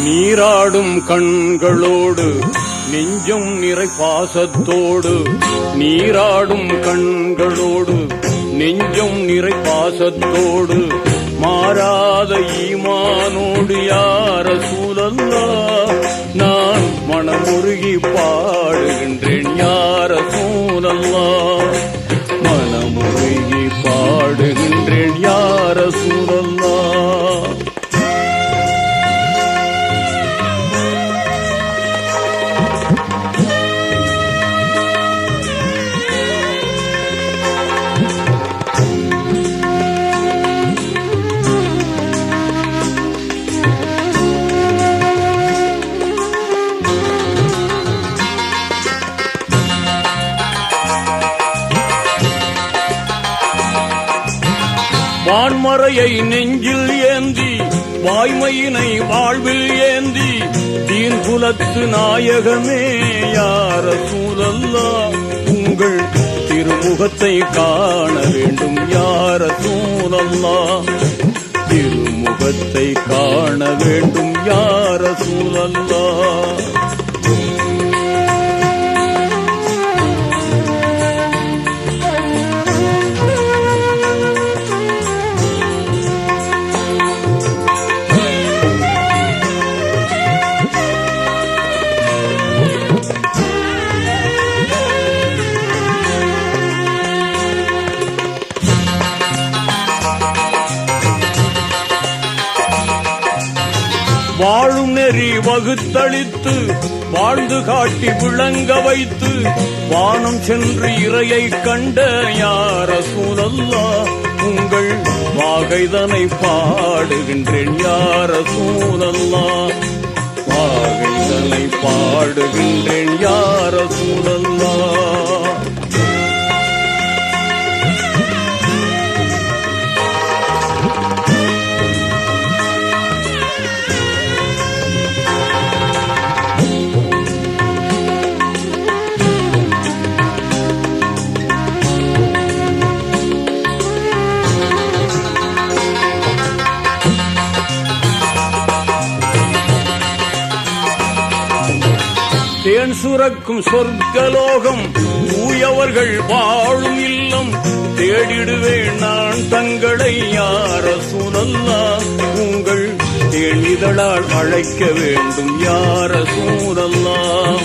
நீராடும் கண்களோடு நெஞ்சம் நிறை பாசத்தோடு, நீராடும் கண்களோடு நெஞ்சம் நிறை பாசத்தோடு, மாறாத ஈமானோடு யா ரசூலல்லாஹ் நான் மனமுருகி பாடுகின்றேன் யா ரசூலல்லாஹ், மனமுருகி பாடுகின்றேன் யா ரசூலல்லாஹ். வான்மறையை நெஞ்சில் ஏந்தி, வாய்மையினை வாழ்வில் ஏந்தி, தீன் குலத்து நாயகமே யா ரசூலல்லாஹ் உங்கள் திருமுகத்தை காண வேண்டும் யா ரசூலல்லாஹ், திருமுகத்தை காண வேண்டும் யா ரசூலல்லாஹ். வாழும் நெறி வகுத்தளித்து, வாழ்ந்து காட்டி விளங்க வைத்து, வானம் சென்று இறையை கண்ட யா ரசூலல்லாஹ் உங்கள் வாகைதனை பாடுகின்றேன் யா ரசூலல்லாஹ், வாகைதனை பாடுகின்றேன் யா ரசூலல்லாஹ். தேன் சுரக்கும் சொர்க்கலோகம், தூயவர்கள் வாழும் இல்லம், தேடிடுவேன் நான் தங்களை யா ரசூலல்லாஹ் உங்கள் தேனிதழால் அழைக்க வேண்டும் யா ரசூலல்லாஹ்,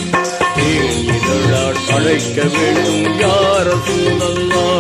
தேனிதழால் அழைக்க வேண்டும் யா ரசூலல்லாஹ்.